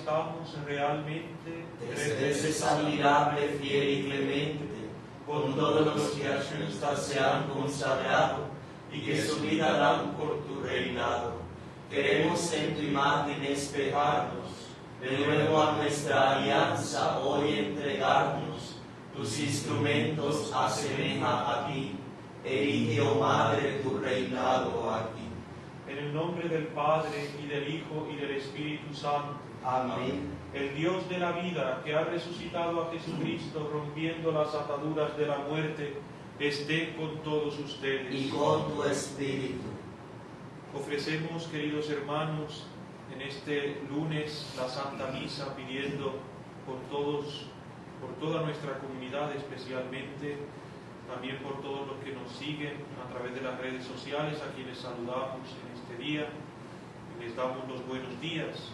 estamos realmente. Tres veces admirable, fiel y clemente, con todos los que a justas se han consagrado y que su vida dan por tu reinado. Queremos en tu imagen espejarnos, de nuevo a nuestra alianza hoy entregarnos. Tus instrumentos asemeja a ti, erige, oh Madre, tu reinado aquí. En el nombre del Padre, y del Hijo, y del Espíritu Santo. Amén. El Dios de la vida, que ha resucitado a Jesucristo, rompiendo las ataduras de la muerte, esté con todos ustedes. Y con tu espíritu. Ofrecemos, queridos hermanos, en este lunes la Santa Misa, pidiendo por todos, por toda nuestra comunidad especialmente, también por todos los que nos siguen a través de las redes sociales, a quienes saludamos en este día, y les damos los buenos días,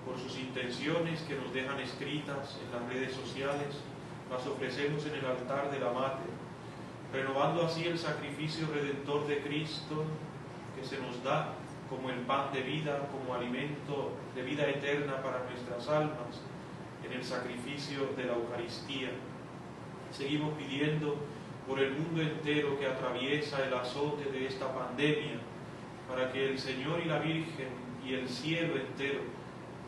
por sus intenciones que nos dejan escritas en las redes sociales, las ofrecemos en el altar de la Mater, renovando así el sacrificio redentor de Cristo, que se nos da como el pan de vida, como alimento de vida eterna para nuestras almas, en el sacrificio de la Eucaristía. Seguimos pidiendo por el mundo entero que atraviesa el azote de esta pandemia, para que el Señor y la Virgen y el cielo entero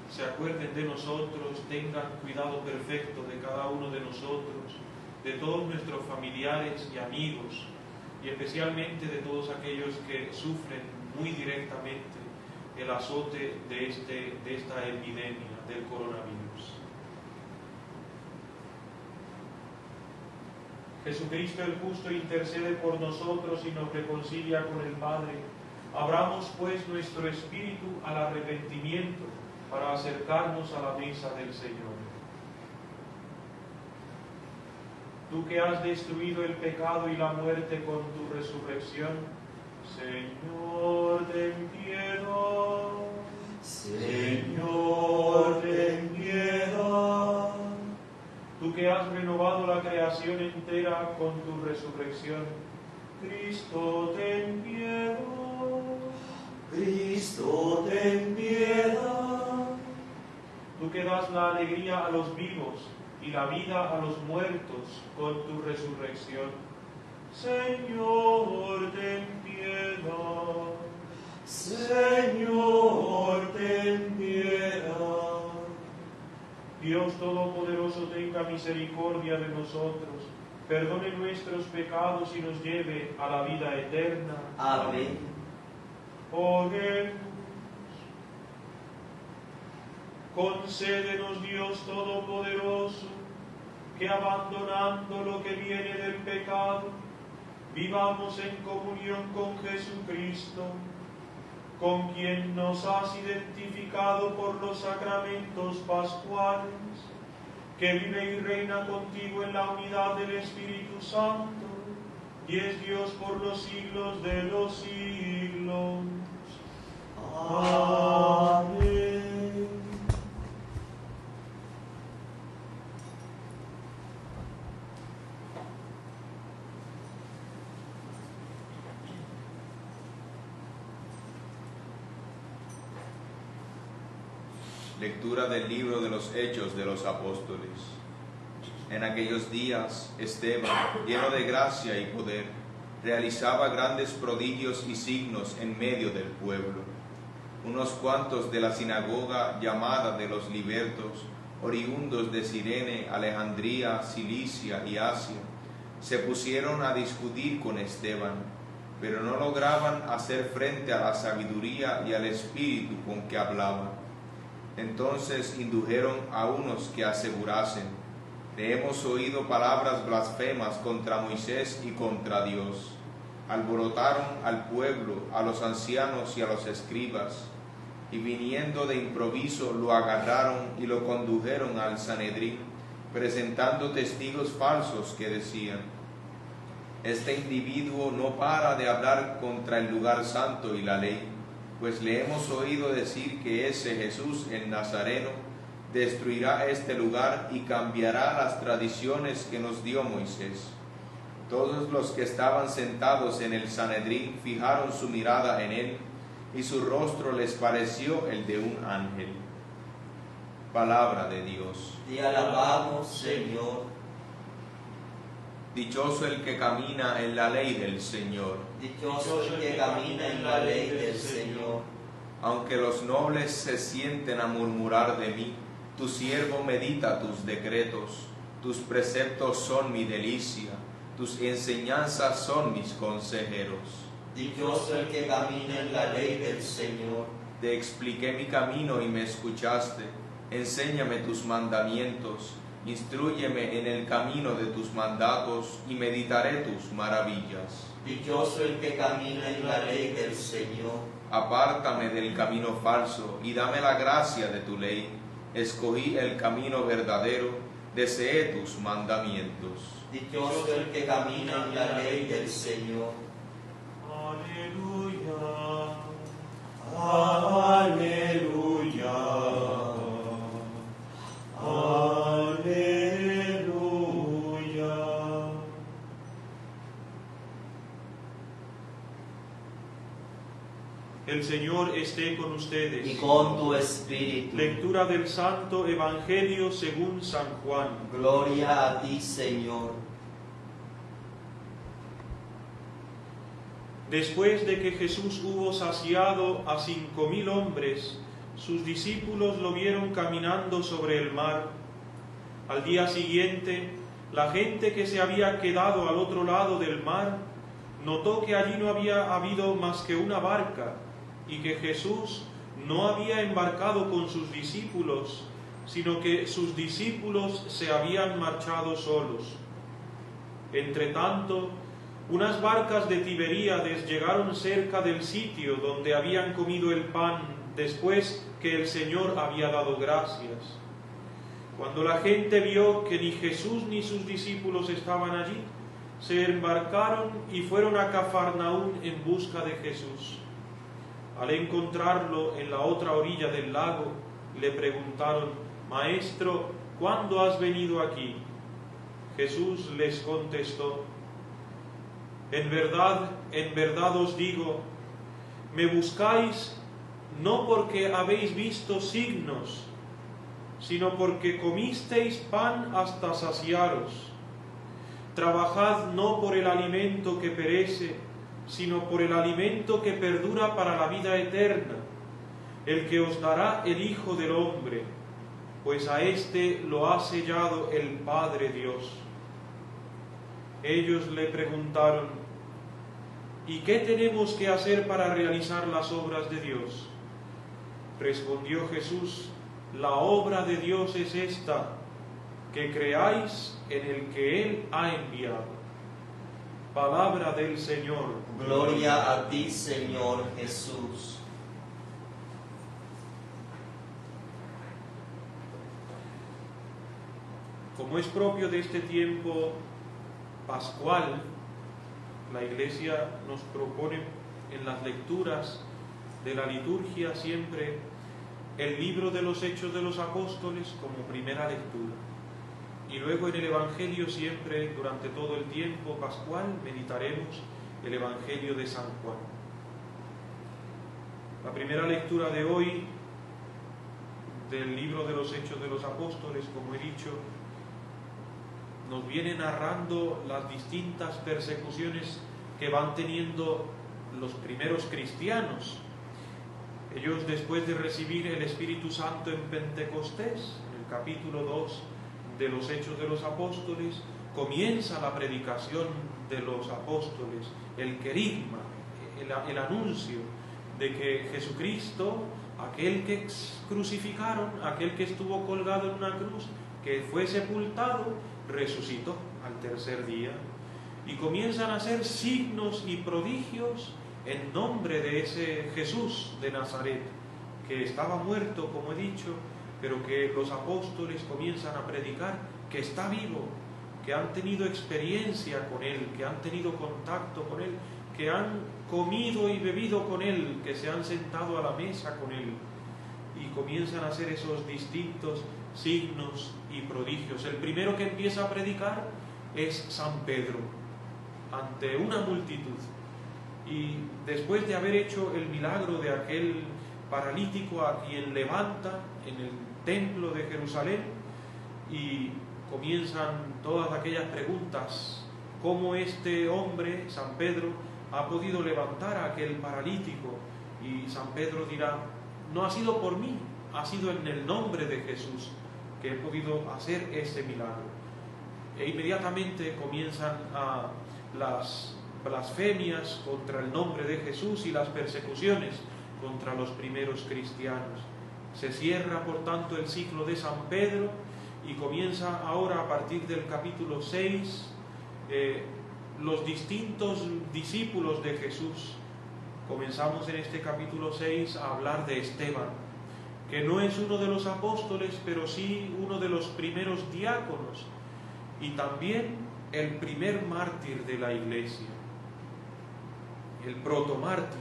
se acuerden de nosotros, tengan cuidado perfecto de cada uno de nosotros, de todos nuestros familiares y amigos, y especialmente de todos aquellos que sufren muy directamente el azote de esta epidemia del coronavirus. Jesucristo el justo intercede por nosotros y nos reconcilia con el Padre. Abramos pues nuestro espíritu al arrepentimiento para acercarnos a la mesa del Señor. Tú que has destruido el pecado y la muerte con tu resurrección, Señor, ten piedad. Señor, ten piedad. Tú que has renovado la creación entera con tu resurrección, Cristo, ten piedad. Cristo, ten piedad. Tú que das la alegría a los vivos y la vida a los muertos con tu resurrección, Señor, ten piedad. Señor, ten piedad. Dios Todopoderoso, tenga misericordia de nosotros, perdone nuestros pecados y nos lleve a la vida eterna. Amén. Oremos. Concédenos, Dios Todopoderoso, que abandonando lo que viene del pecado, vivamos en comunión con Jesucristo, con quien nos has identificado por los sacramentos pascuales, que vive y reina contigo en la unidad del Espíritu Santo, y es Dios por los siglos de los siglos. Amén. Lectura del libro de los Hechos de los Apóstoles. En aquellos días, Esteban, lleno de gracia y poder, realizaba grandes prodigios y signos en medio del pueblo. Unos cuantos de la sinagoga llamada de los libertos, oriundos de Cirene, Alejandría, Cilicia y Asia, se pusieron a discutir con Esteban, pero no lograban hacer frente a la sabiduría y al espíritu con que hablaba. Entonces indujeron a unos que asegurasen: le hemos oído palabras blasfemas contra Moisés y contra Dios. Alborotaron al pueblo, a los ancianos y a los escribas, y viniendo de improviso lo agarraron y lo condujeron al Sanedrín, presentando testigos falsos que decían: este individuo no para de hablar contra el lugar santo y la ley, pues le hemos oído decir que ese Jesús, el Nazareno, destruirá este lugar y cambiará las tradiciones que nos dio Moisés. Todos los que estaban sentados en el Sanedrín fijaron su mirada en él, y su rostro les pareció el de un ángel. Palabra de Dios. Te alabamos, Señor. Dichoso el que camina en la ley del Señor. Dichoso el que camina en la ley del Señor. Aunque los nobles se sienten a murmurar de mí, tu siervo medita tus decretos. Tus preceptos son mi delicia, tus enseñanzas son mis consejeros. Dichoso el que camina en la ley del Señor. Te expliqué mi camino y me escuchaste. Enséñame tus mandamientos. Instrúyeme en el camino de tus mandatos y meditaré tus maravillas. Dichoso el que camina en la ley del Señor. Apártame del camino falso y dame la gracia de tu ley. Escogí el camino verdadero, deseé tus mandamientos. Dichoso el que camina en la ley del Señor. Aleluya. Aleluya. Aleluya. El Señor esté con ustedes. Y con tu espíritu. Lectura del Santo Evangelio según San Juan. Gloria a ti, Señor. Después de que Jesús hubo saciado a 5.000 hombres, sus discípulos lo vieron caminando sobre el mar. Al día siguiente, la gente que se había quedado al otro lado del mar notó que allí no había habido más que una barca y que Jesús no había embarcado con sus discípulos, sino que sus discípulos se habían marchado solos. Entretanto, unas barcas de Tiberíades llegaron cerca del sitio donde habían comido el pan después que el Señor había dado gracias. Cuando la gente vio que ni Jesús ni sus discípulos estaban allí, se embarcaron y fueron a Cafarnaúm en busca de Jesús. Al encontrarlo en la otra orilla del lago, le preguntaron: Maestro, ¿cuándo has venido aquí? Jesús les contestó: en verdad os digo, me buscáis no porque habéis visto signos, sino porque comisteis pan hasta saciaros. Trabajad no por el alimento que perece, sino por el alimento que perdura para la vida eterna, el que os dará el Hijo del Hombre, pues a éste lo ha sellado el Padre Dios. Ellos le preguntaron: ¿y qué tenemos que hacer para realizar las obras de Dios? Respondió Jesús: la obra de Dios es esta, que creáis en el que Él ha enviado. Palabra del Señor. Gloria a ti, Señor Jesús. Como es propio de este tiempo pascual, la Iglesia nos propone en las lecturas de la liturgia siempre el libro de los Hechos de los Apóstoles como primera lectura. Y luego en el Evangelio siempre, durante todo el tiempo pascual, meditaremos el Evangelio de San Juan. La primera lectura de hoy del libro de los Hechos de los Apóstoles, como he dicho, nos viene narrando las distintas persecuciones que van teniendo los primeros cristianos. Ellos, después de recibir el Espíritu Santo en Pentecostés, en el capítulo 2 de los Hechos de los Apóstoles, comienza la predicación de los apóstoles, el querigma, el anuncio de que Jesucristo, aquel que crucificaron, aquel que estuvo colgado en una cruz, que fue sepultado, resucitó al tercer día. Y comienzan a hacer signos y prodigios en nombre de ese Jesús de Nazaret, que estaba muerto, como he dicho, pero que los apóstoles comienzan a predicar que está vivo, que han tenido experiencia con Él, que han tenido contacto con Él, que han comido y bebido con Él, que se han sentado a la mesa con Él, y comienzan a hacer esos distintos signos y prodigios. El primero que empieza a predicar es San Pedro, ante una multitud, y después de haber hecho el milagro de aquel paralítico a quien levanta en el templo de Jerusalén y comienzan todas aquellas preguntas. ¿Cómo este hombre, San Pedro, ha podido levantar a aquel paralítico? Y San Pedro dirá, no ha sido por mí, ha sido en el nombre de Jesús que he podido hacer ese milagro. E inmediatamente comienzan las blasfemias contra el nombre de Jesús y las persecuciones contra los primeros cristianos. Se cierra, por tanto, el ciclo de San Pedro y comienza ahora, a partir del capítulo 6, los distintos discípulos de Jesús. Comenzamos en este capítulo 6 a hablar de Esteban, que no es uno de los apóstoles, pero sí uno de los primeros diáconos y también el primer mártir de la Iglesia, el protomártir.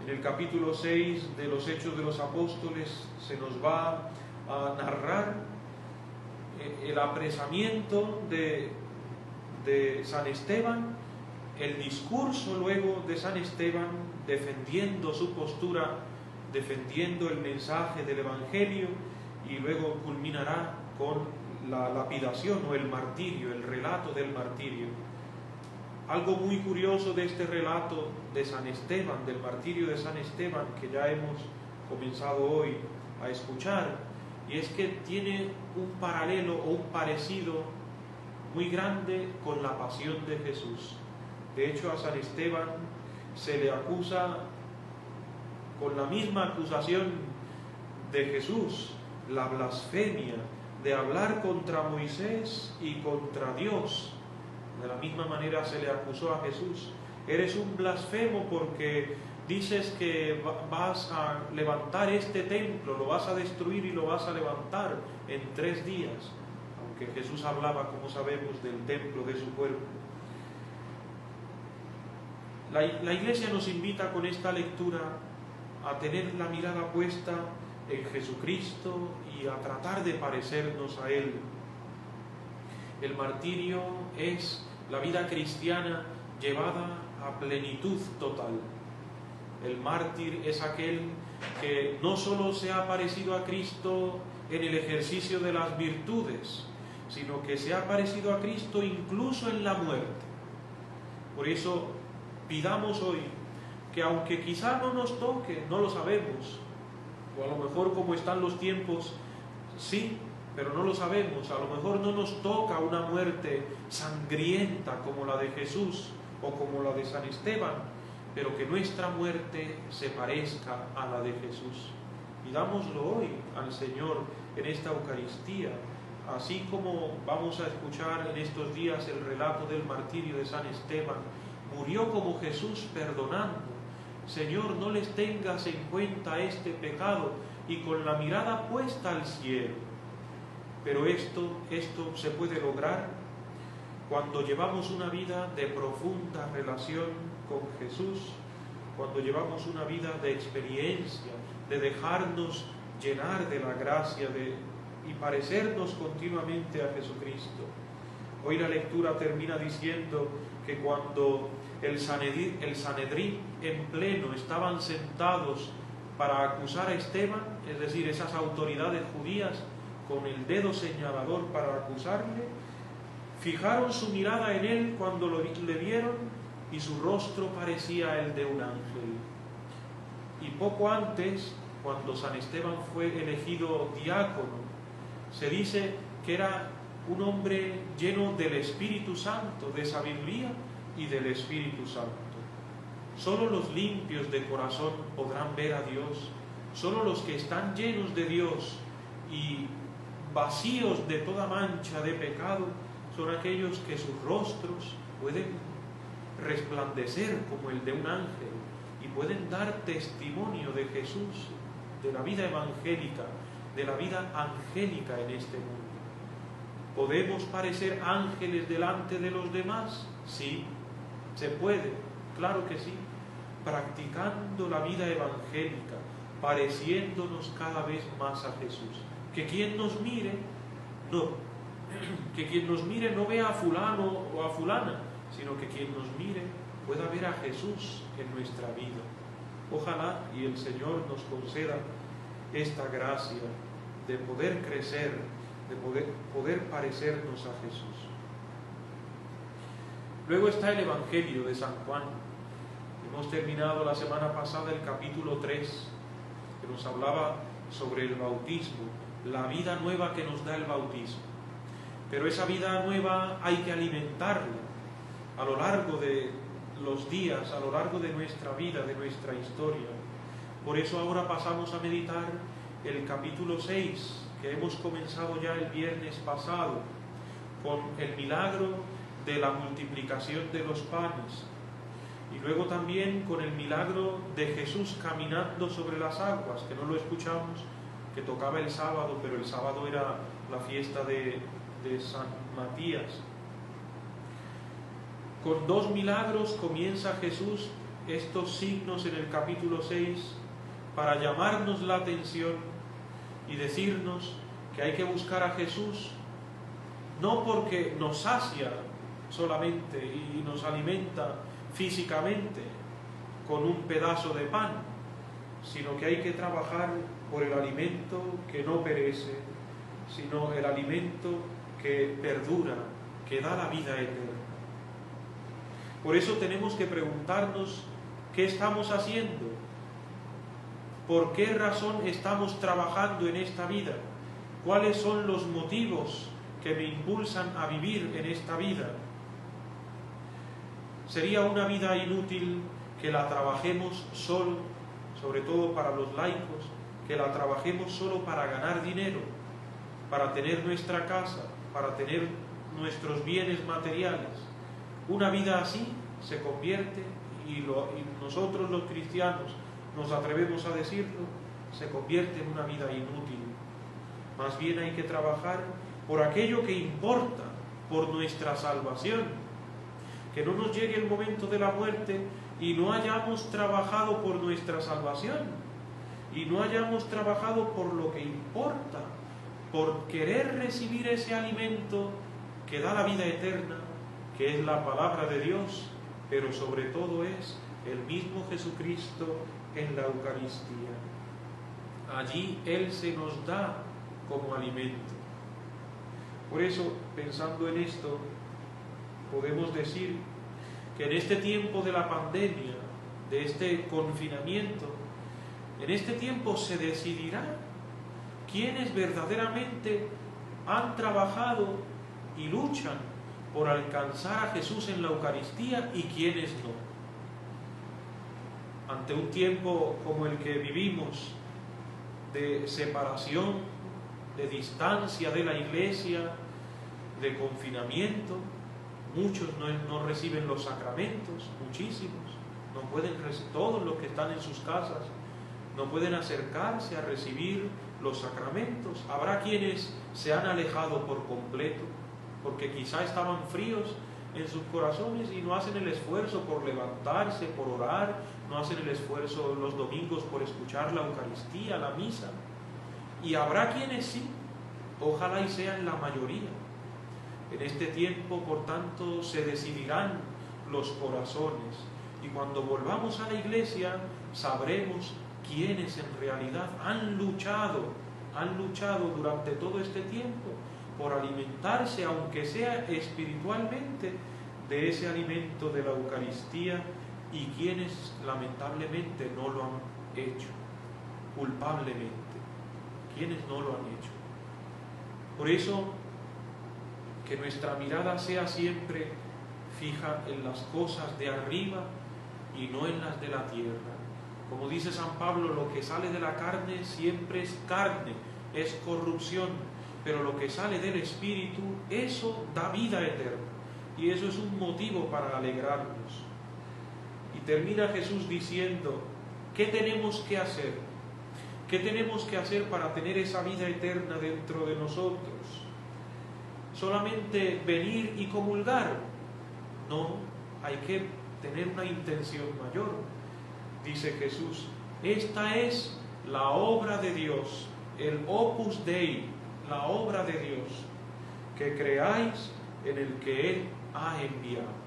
En el capítulo 6 de los Hechos de los Apóstoles se nos va a narrar el apresamiento de San Esteban, el discurso luego de San Esteban defendiendo su postura, defendiendo el mensaje del Evangelio, y luego culminará con la lapidación o el martirio, el relato del martirio. Algo muy curioso de este relato de San Esteban, del martirio de San Esteban, que ya hemos comenzado hoy a escuchar, y es que tiene un paralelo o un parecido muy grande con la pasión de Jesús. De hecho, a San Esteban se le acusa con la misma acusación de Jesús, la blasfemia de hablar contra Moisés y contra Dios. De la misma manera se le acusó a Jesús: eres un blasfemo porque dices que vas a levantar este templo, lo vas a destruir y lo vas a levantar en 3 días, aunque Jesús hablaba, como sabemos, del templo de su cuerpo. La Iglesia nos invita con esta lectura a tener la mirada puesta en Jesucristo y a tratar de parecernos a Él. El martirio es la vida cristiana llevada a plenitud total. El mártir es aquel que no solo se ha parecido a Cristo en el ejercicio de las virtudes, sino que se ha parecido a Cristo incluso en la muerte. Por eso pidamos hoy que, aunque quizá no nos toque, no lo sabemos, o a lo mejor como están los tiempos, sí, pero no lo sabemos, a lo mejor no nos toca una muerte sangrienta como la de Jesús o como la de San Esteban, pero que nuestra muerte se parezca a la de Jesús. Pidámoslo hoy al Señor en esta Eucaristía, así como vamos a escuchar en estos días el relato del martirio de San Esteban. Murió como Jesús perdonando. Señor, no les tengas en cuenta este pecado, y con la mirada puesta al cielo. Pero esto se puede lograr cuando llevamos una vida de profunda relación con Jesús, cuando llevamos una vida de experiencia, de dejarnos llenar de la gracia y parecernos continuamente a Jesucristo. Hoy la lectura termina diciendo que cuando el Sanedrín en pleno estaban sentados para acusar a Esteban, es decir, esas autoridades judías con el dedo señalador para acusarle, fijaron su mirada en él cuando le vieron, y su rostro parecía el de un ángel. Y poco antes, cuando San Esteban fue elegido diácono, se dice que era un hombre lleno del Espíritu Santo, de sabiduría y del Espíritu Santo. Solo los limpios de corazón podrán ver a Dios. Solo los que están llenos de Dios y vacíos de toda mancha de pecado son aquellos que sus rostros pueden resplandecer como el de un ángel y pueden dar testimonio de Jesús, de la vida evangélica, de la vida angélica en este mundo. ¿Podemos parecer ángeles delante de los demás? Sí, se puede, claro que sí, practicando la vida evangélica, pareciéndonos cada vez más a Jesús. Que quien nos mire, no vea a fulano o a fulana, sino que quien nos mire pueda ver a Jesús en nuestra vida. Ojalá y el Señor nos conceda esta gracia de poder crecer, de poder parecernos a Jesús. Luego está el Evangelio de San Juan. Hemos terminado la semana pasada el capítulo 3, que nos hablaba sobre el bautismo, la vida nueva que nos da el bautismo. Pero esa vida nueva hay que alimentarla a lo largo de los días, a lo largo de nuestra vida, de nuestra historia. Por eso ahora pasamos a meditar el capítulo 6, que hemos comenzado ya el viernes pasado, con el milagro de la multiplicación de los panes, y luego también con el milagro de Jesús caminando sobre las aguas, que no lo escuchamos, que tocaba el sábado, pero el sábado era la fiesta de San Matías. Con dos milagros comienza Jesús estos signos en el capítulo 6 para llamarnos la atención y decirnos que hay que buscar a Jesús no porque nos sacia solamente y nos alimenta físicamente con un pedazo de pan, sino que hay que trabajar por el alimento que no perece, sino el alimento que perdura, que da la vida eterna. Por eso tenemos que preguntarnos qué estamos haciendo, por qué razón estamos trabajando en esta vida, cuáles son los motivos que me impulsan a vivir en esta vida. Sería una vida inútil que la trabajemos solo, sobre todo para los laicos, que la trabajemos solo para ganar dinero, para tener nuestra casa, para tener nuestros bienes materiales. Una vida así se convierte, y nosotros los cristianos nos atrevemos a decirlo, se convierte en una vida inútil. Más bien hay que trabajar por aquello que importa, por nuestra salvación. Que no nos llegue el momento de la muerte y no hayamos trabajado por nuestra salvación, y no hayamos trabajado por lo que importa, por querer recibir ese alimento que da la vida eterna, que es la palabra de Dios, pero sobre todo es el mismo Jesucristo en la Eucaristía. Allí Él se nos da como alimento. Por eso, pensando en esto, podemos decir que en este tiempo de la pandemia, de este confinamiento, en este tiempo se decidirá quiénes verdaderamente han trabajado y luchan por alcanzar a Jesús en la Eucaristía y quiénes no. Ante un tiempo como el que vivimos, de separación, de distancia de la Iglesia, de confinamiento, muchos no reciben los sacramentos, muchísimos, no pueden, todos los que están en sus casas, no pueden acercarse a recibir los sacramentos. Habrá quienes se han alejado por completo, porque quizá estaban fríos en sus corazones y no hacen el esfuerzo por levantarse, por orar, no hacen el esfuerzo los domingos por escuchar la Eucaristía, la misa. Y habrá quienes sí, ojalá y sean la mayoría. En este tiempo, por tanto, se decidirán los corazones, y cuando volvamos a la Iglesia sabremos quiénes en realidad han luchado durante todo este tiempo por alimentarse, aunque sea espiritualmente, de ese alimento de la Eucaristía, y quienes lamentablemente no lo han hecho, culpablemente, quienes no lo han hecho. Por eso, que nuestra mirada sea siempre fija en las cosas de arriba y no en las de la tierra. Como dice San Pablo, lo que sale de la carne siempre es carne, es corrupción, pero lo que sale del Espíritu, eso da vida eterna, y eso es un motivo para alegrarnos. Y termina Jesús diciendo, ¿qué tenemos que hacer? ¿Qué tenemos que hacer para tener esa vida eterna dentro de nosotros? ¿Solamente venir y comulgar? No, hay que tener una intención mayor. Dice Jesús, esta es la obra de Dios, el opus Dei, la obra de Dios, que creáis en el que Él ha enviado.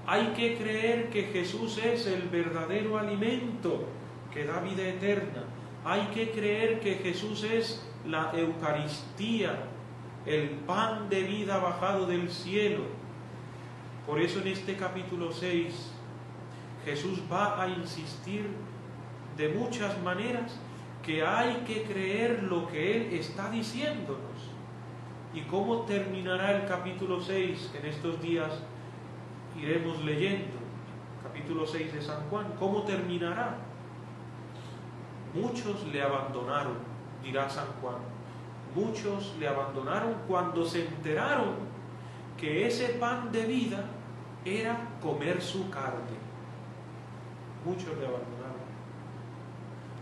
Hay que creer que Jesús es el verdadero alimento que da vida eterna. Hay que creer que Jesús es la Eucaristía, el pan de vida bajado del cielo. Por eso en este capítulo 6 Jesús va a insistir de muchas maneras que hay que creer lo que Él está diciéndonos. ¿Y cómo terminará el capítulo 6? En estos días iremos leyendo capítulo 6 de San Juan. ¿Cómo terminará? Muchos le abandonaron, dirá San Juan. Muchos le abandonaron cuando se enteraron que ese pan de vida era comer su carne. Muchos le abandonaron.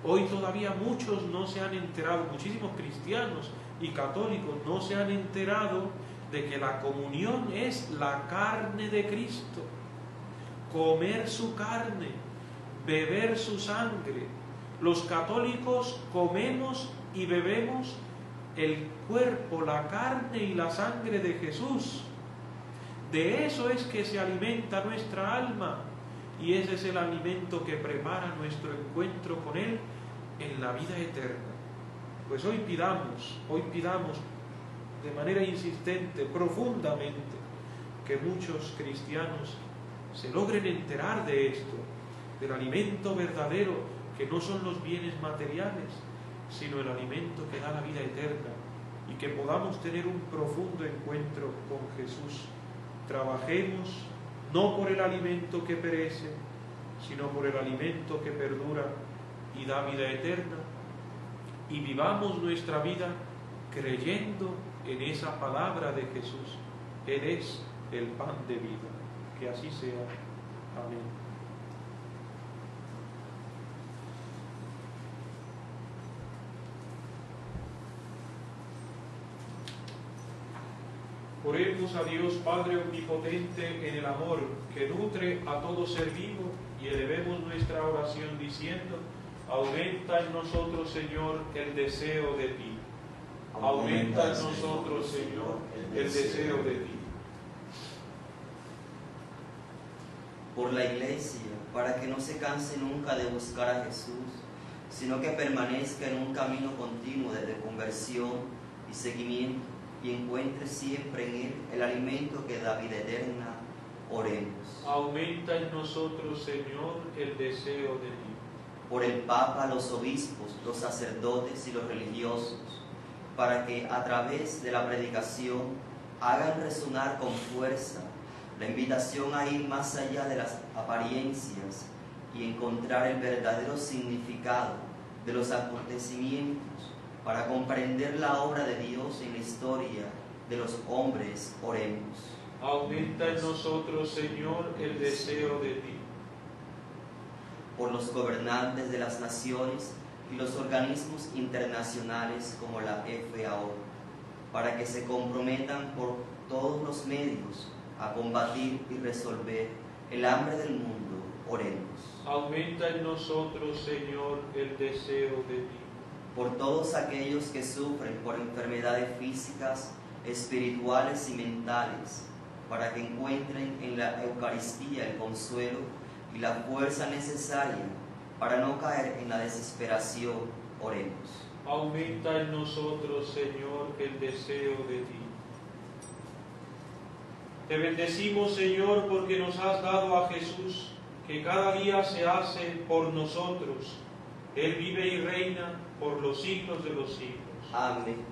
Hoy todavía muchos no se han enterado, muchísimos cristianos y católicos no se han enterado de que la comunión es la carne de Cristo. Comer su carne, beber su sangre. Los católicos comemos y bebemos el cuerpo, la carne y la sangre de Jesús. De eso es que se alimenta nuestra alma, y ese es el alimento que prepara nuestro encuentro con Él en la vida eterna. Pues hoy pidamos de manera insistente, profundamente, que muchos cristianos se logren enterar de esto, del alimento verdadero, que no son los bienes materiales, sino el alimento que da la vida eterna, y que podamos tener un profundo encuentro con Jesús. Trabajemos no por el alimento que perece, sino por el alimento que perdura y da vida eterna, y vivamos nuestra vida creyendo en esa palabra de Jesús. Él es el pan de vida. Que así sea. Amén. Oremos a Dios Padre Omnipotente en el amor que nutre a todo ser vivo, y elevemos nuestra oración diciendo: aumenta en nosotros, Señor, el deseo de ti. Aumenta en nosotros, Señor, el deseo de ti. Por la Iglesia, para que no se canse nunca de buscar a Jesús, sino que permanezca en un camino continuo de reconversión y seguimiento, y encuentre siempre en Él el alimento que da vida eterna, oremos. Aumenta en nosotros, Señor, el deseo de ti. Por el Papa, los obispos, los sacerdotes y los religiosos, para que a través de la predicación hagan resonar con fuerza la invitación a ir más allá de las apariencias y encontrar el verdadero significado de los acontecimientos, para comprender la obra de Dios en la historia de los hombres, oremos. Aumenta en nosotros, Señor, el deseo de ti. Por los gobernantes de las naciones y los organismos internacionales como la FAO, para que se comprometan por todos los medios a combatir y resolver el hambre del mundo, oremos. Aumenta en nosotros, Señor, el deseo de ti. Por todos aquellos que sufren por enfermedades físicas, espirituales y mentales, para que encuentren en la Eucaristía el consuelo y la fuerza necesaria para no caer en la desesperación, oremos. Aumenta en nosotros, Señor, el deseo de ti. Te bendecimos, Señor, porque nos has dado a Jesús, que cada día se hace por nosotros. Él vive y reina por los siglos de los siglos. Amén.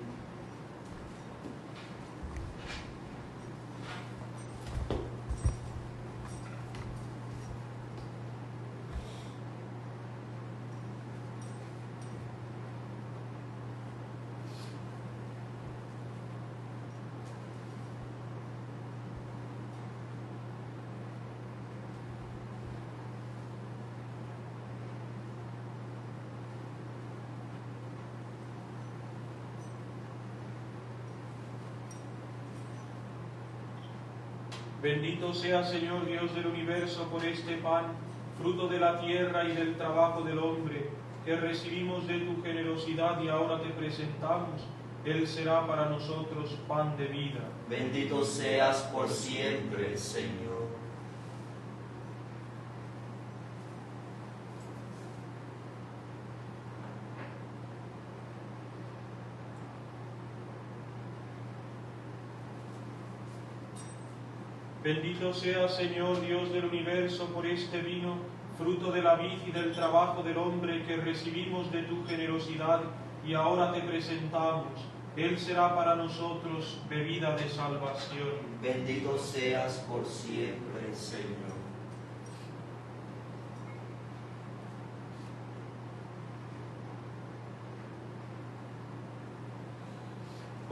Bendito sea, Señor Dios del universo, por este pan, fruto de la tierra y del trabajo del hombre, que recibimos de tu generosidad y ahora te presentamos. Él será para nosotros pan de vida. Bendito seas por siempre, Señor. Bendito sea, Señor Dios del universo, por este vino, fruto de la vid y del trabajo del hombre que recibimos de tu generosidad y ahora te presentamos. Él será para nosotros bebida de salvación. Bendito seas por siempre, Señor.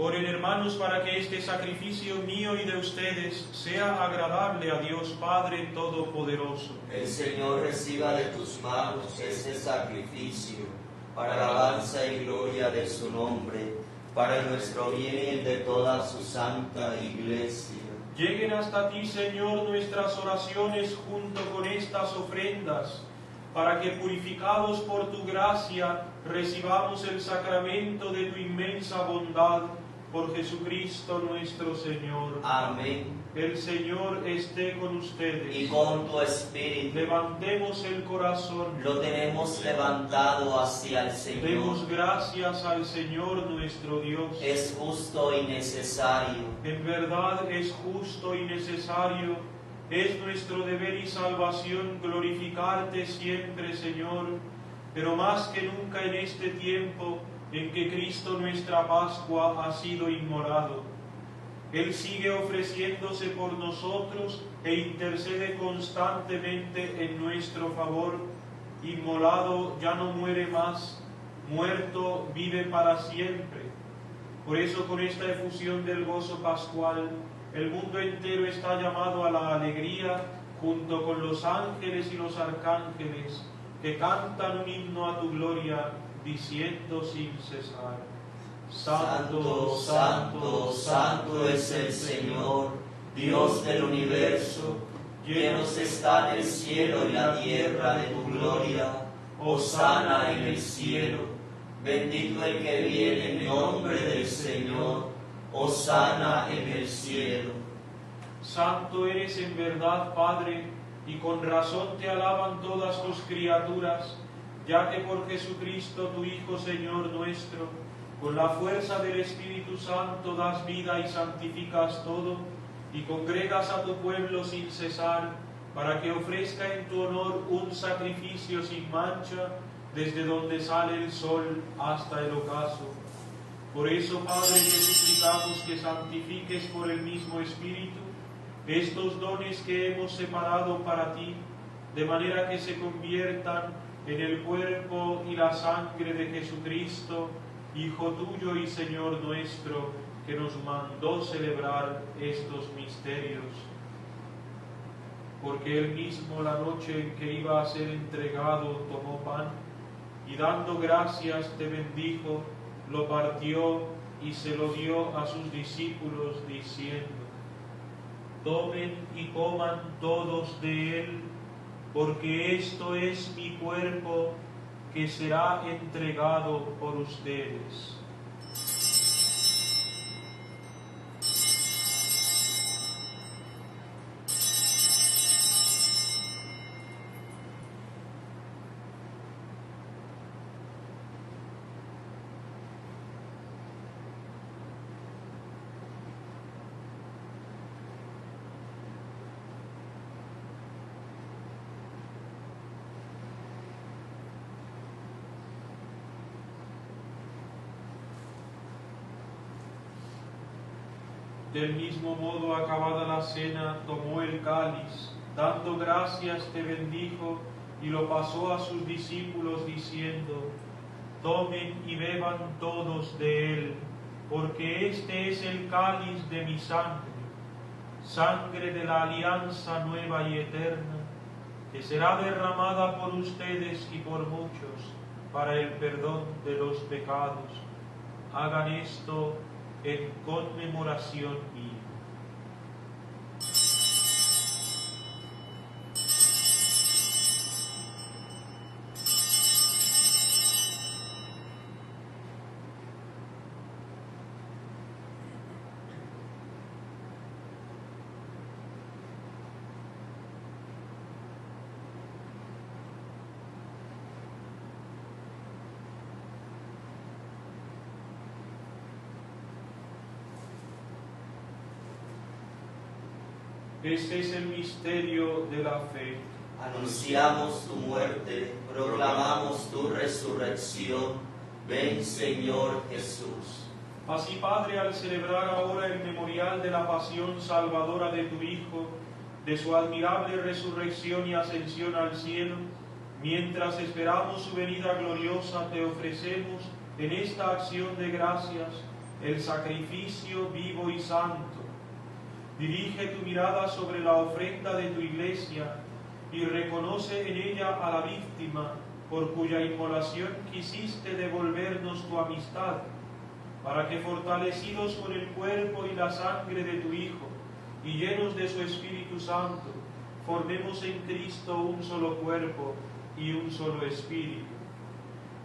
Oren, hermanos, para que este sacrificio mío y de ustedes sea agradable a Dios Padre Todopoderoso. El Señor reciba de tus manos este sacrificio, para alabanza y gloria de su nombre, para nuestro bien y el de toda su santa Iglesia. Lleguen hasta ti, Señor, nuestras oraciones junto con estas ofrendas, para que, purificados por tu gracia, recibamos el sacramento de tu inmensa bondad. Por Jesucristo nuestro Señor. Amén. El Señor esté con ustedes. Y con tu espíritu. Levantemos el corazón. Lo tenemos levantado hacia el Señor. Demos gracias al Señor nuestro Dios. Es justo y necesario. En verdad es justo y necesario. Es nuestro deber y salvación glorificarte siempre, Señor, pero más que nunca en este tiempo en que Cristo nuestra Pascua ha sido inmolado. Él sigue ofreciéndose por nosotros e intercede constantemente en nuestro favor. Inmolado ya no muere más, muerto vive para siempre. Por eso, con esta efusión del gozo pascual, el mundo entero está llamado a la alegría junto con los ángeles y los arcángeles que cantan un himno a tu gloria, diciendo sin cesar: Santo, santo, santo es el Señor, Dios del universo. Llenos están el cielo y la tierra de tu gloria. Hosana en el cielo. Bendito el que viene en nombre del Señor. Hosana en el cielo. Santo eres en verdad, Padre, y con razón te alaban todas tus criaturas, ya que por Jesucristo, tu Hijo, Señor nuestro, con la fuerza del Espíritu Santo das vida y santificas todo, y congregas a tu pueblo sin cesar, para que ofrezca en tu honor un sacrificio sin mancha, desde donde sale el sol hasta el ocaso. Por eso, Padre, te suplicamos que santifiques por el mismo Espíritu estos dones que hemos separado para ti, de manera que se conviertan en el cuerpo y la sangre de Jesucristo, Hijo tuyo y Señor nuestro, que nos mandó celebrar estos misterios. Porque él mismo, la noche en que iba a ser entregado, tomó pan y dando gracias te bendijo, lo partió y se lo dio a sus discípulos diciendo: tomen y coman todos de él, porque esto es mi cuerpo que será entregado por ustedes. Del mismo modo, acabada la cena, tomó el cáliz, dando gracias te bendijo y lo pasó a sus discípulos diciendo: tomen y beban todos de él, porque este es el cáliz de mi sangre, sangre de la alianza nueva y eterna, que será derramada por ustedes y por muchos para el perdón de los pecados. Hagan esto en conmemoración mía. Este es el misterio de la fe. Anunciamos tu muerte, proclamamos tu resurrección. Ven, Señor Jesús. Así, Padre, al celebrar ahora el memorial de la pasión salvadora de tu Hijo, de su admirable resurrección y ascensión al cielo, mientras esperamos su venida gloriosa, te ofrecemos en esta acción de gracias el sacrificio vivo y santo. Dirige tu mirada sobre la ofrenda de tu Iglesia y reconoce en ella a la víctima por cuya inmolación quisiste devolvernos tu amistad, para que fortalecidos con el cuerpo y la sangre de tu Hijo y llenos de su Espíritu Santo, formemos en Cristo un solo cuerpo y un solo espíritu.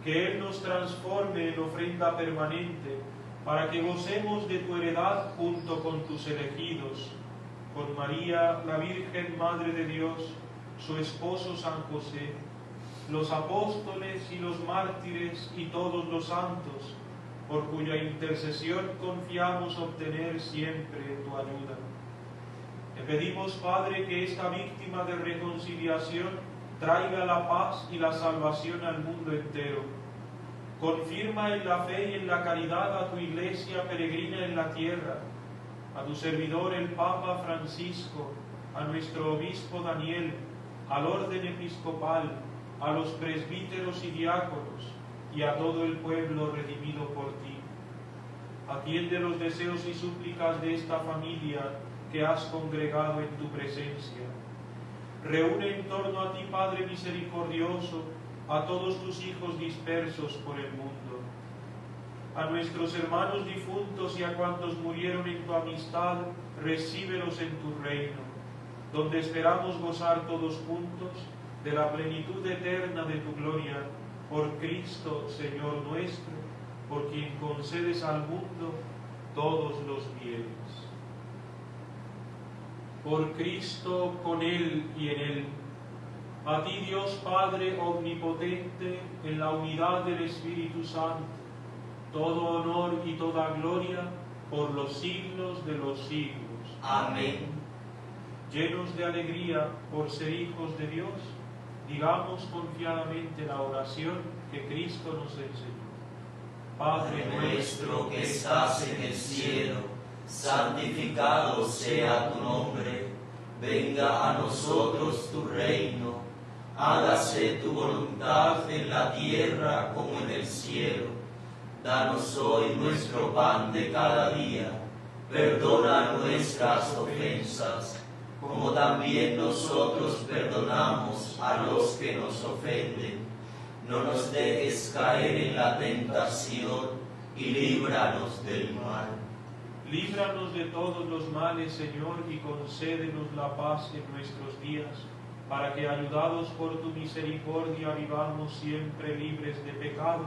Que Él nos transforme en ofrenda permanente, para que gocemos de tu heredad junto con tus elegidos, con María, la Virgen Madre de Dios, su esposo San José, los apóstoles y los mártires y todos los santos, por cuya intercesión confiamos obtener siempre tu ayuda. Te pedimos, Padre, que esta víctima de reconciliación traiga la paz y la salvación al mundo entero. Confirma en la fe y en la caridad a tu Iglesia peregrina en la tierra, a tu servidor el Papa Francisco, a nuestro obispo Daniel, al orden episcopal, a los presbíteros y diáconos, y a todo el pueblo redimido por ti. Atiende los deseos y súplicas de esta familia que has congregado en tu presencia. Reúne en torno a ti, Padre misericordioso, a todos tus hijos dispersos por el mundo. A nuestros hermanos difuntos y a cuantos murieron en tu amistad, recíbelos en tu reino, donde esperamos gozar todos juntos de la plenitud eterna de tu gloria, por Cristo, Señor nuestro, por quien concedes al mundo todos los bienes. Por Cristo, con Él y en Él, a ti, Dios Padre omnipotente, en la unidad del Espíritu Santo, todo honor y toda gloria por los siglos de los siglos. Amén. Llenos de alegría por ser hijos de Dios, digamos confiadamente la oración que Cristo nos enseñó. Padre nuestro que estás en el cielo, santificado sea tu nombre. Venga a nosotros tu reino. Hágase tu voluntad en la tierra como en el cielo. Danos hoy nuestro pan de cada día. Perdona nuestras ofensas, como también nosotros perdonamos a los que nos ofenden. No nos dejes caer en la tentación y líbranos del mal. Líbranos de todos los males, Señor, y concédenos la paz en nuestros días, para que, ayudados por tu misericordia, vivamos siempre libres de pecado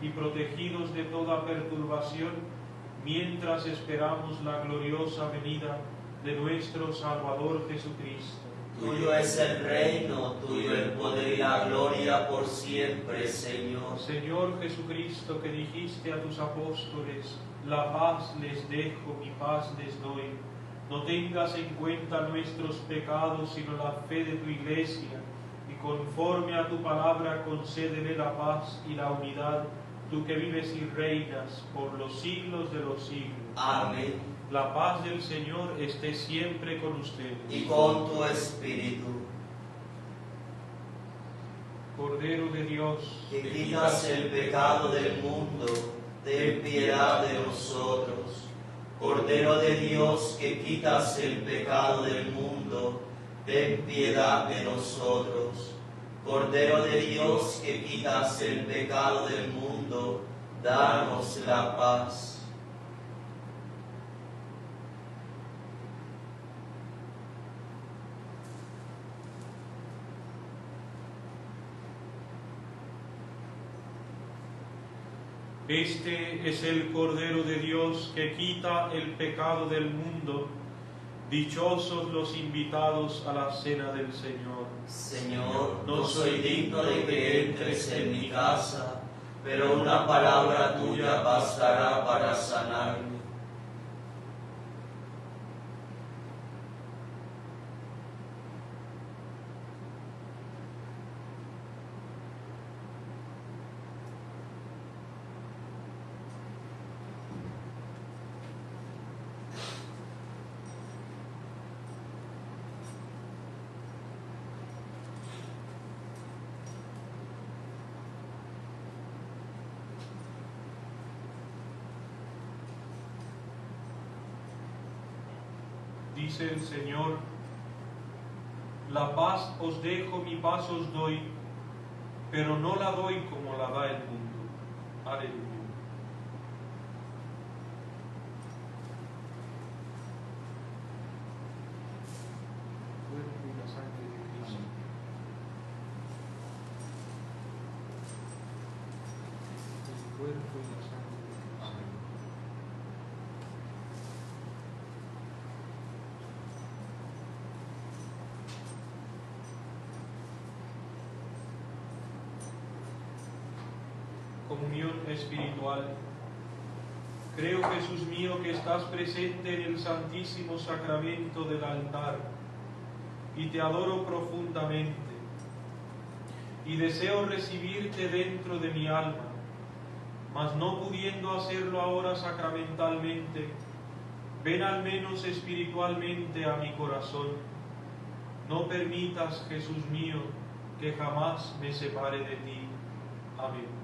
y protegidos de toda perturbación, mientras esperamos la gloriosa venida de nuestro Salvador Jesucristo. Tuyo es el reino, tuyo el poder y la gloria por siempre, Señor. Señor Jesucristo, que dijiste a tus apóstoles: la paz les dejo, mi paz les doy. No tengas en cuenta nuestros pecados, sino la fe de tu Iglesia, y conforme a tu palabra concédele la paz y la unidad, tú que vives y reinas por los siglos de los siglos. Amén. La paz del Señor esté siempre con ustedes. Y con tu espíritu. Cordero de Dios, Que quitas el pecado del mundo, ten piedad de nosotros. Cordero de Dios, que quitas el pecado del mundo, ten piedad de nosotros. Cordero de Dios, que quitas el pecado del mundo, danos la paz. este es el Cordero de Dios que quita el pecado del mundo. Dichosos los invitados a la cena del Señor. Señor, no soy digno de que entres en mi casa, pero una palabra tuya bastará para sanarme. Dice el Señor: la paz os dejo, mi paz os doy, pero no la doy como la da el mundo. Aleluya. Cuerpo y la sangre de Cristo. El cuerpo y la sangre de Cristo. Comunión espiritual. Creo, Jesús mío, que estás presente en el santísimo sacramento del altar y te adoro profundamente y deseo recibirte dentro de mi alma, mas no pudiendo hacerlo ahora sacramentalmente, ven al menos espiritualmente a mi corazón. No permitas, Jesús mío, que jamás me separe de ti. Amén.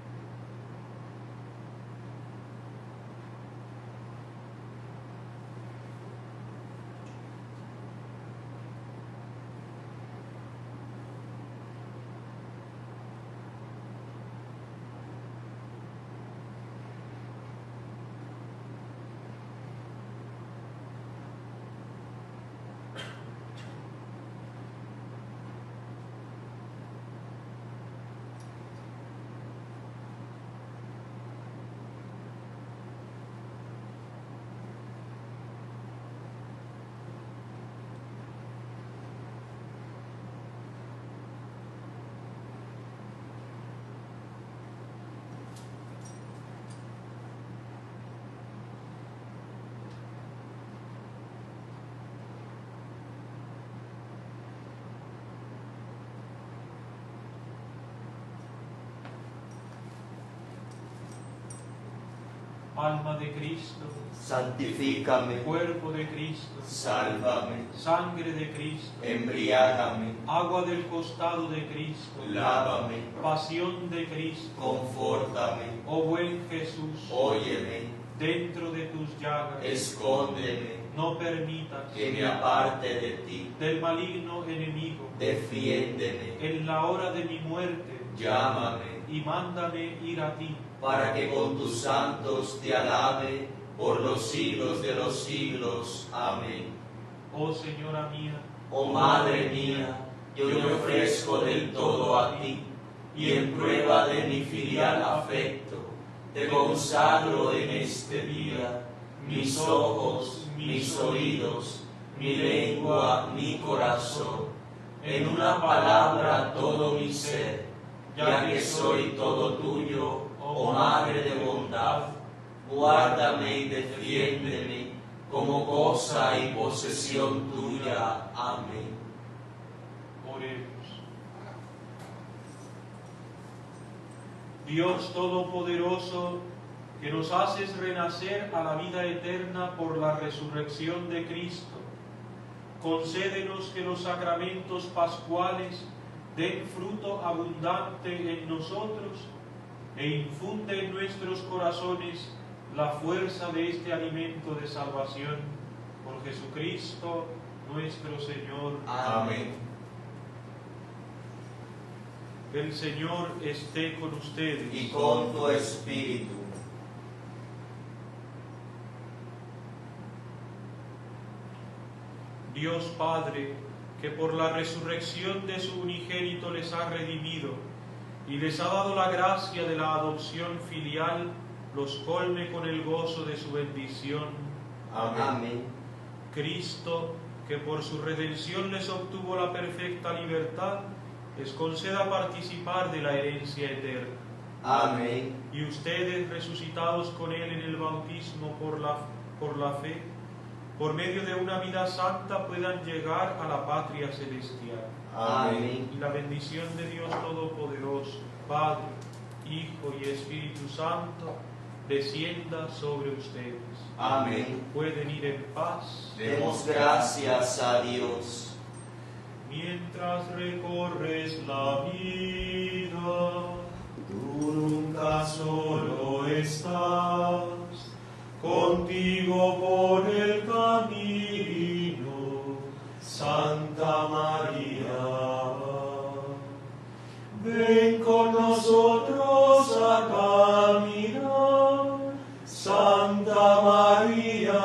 Alma de Cristo, santifícame, cuerpo de Cristo, sálvame, sangre de Cristo, embriágame, agua del costado de Cristo, lávame, pasión de Cristo, confórtame, oh buen Jesús, óyeme, dentro de tus llagas, escóndeme, no permitas que me aparte de ti, del maligno enemigo, defiéndeme, en la hora de mi muerte, llámame, y mándame ir a ti, para que con tus santos te alabe por los siglos de los siglos. Amén. oh Señora mía, Oh Madre mía, yo me ofrezco del todo a ti, y en prueba de mi filial afecto, te consagro en este día mis ojos, mis oídos, mi lengua, mi corazón, en una palabra todo mi ser, ya que soy todo tuyo, oh Madre de bondad, guárdame y defiéndeme como cosa y posesión tuya. Amén. Oremos. Dios Todopoderoso, que nos haces renacer a la vida eterna por la resurrección de Cristo, concédenos que los sacramentos pascuales den fruto abundante en nosotros e infunde en nuestros corazones la fuerza de este alimento de salvación. Por Jesucristo nuestro Señor. Amén. El Señor esté con ustedes. Y con tu espíritu. Dios Padre, que por la resurrección de su unigénito les ha redimido y les ha dado la gracia de la adopción filial, los colme con el gozo de su bendición. Amén. Cristo, que por su redención les obtuvo la perfecta libertad, les conceda participar de la herencia eterna. Amén. Y ustedes, resucitados con Él en el bautismo por la fe, por medio de una vida santa puedan llegar a la patria celestial. Amén. Y la bendición de Dios Todopoderoso, Padre, Hijo y Espíritu Santo, descienda sobre ustedes. Amén. Pueden ir en paz. Demos gracias a Dios. Mientras recorres la vida, Tú nunca solo estás, contigo por el camino, Santa María, ven con nosotros a caminar. Santa María,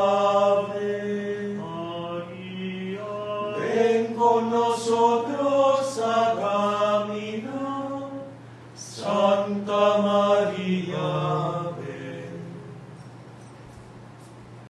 ven. María, Ven con nosotros a caminar. Santa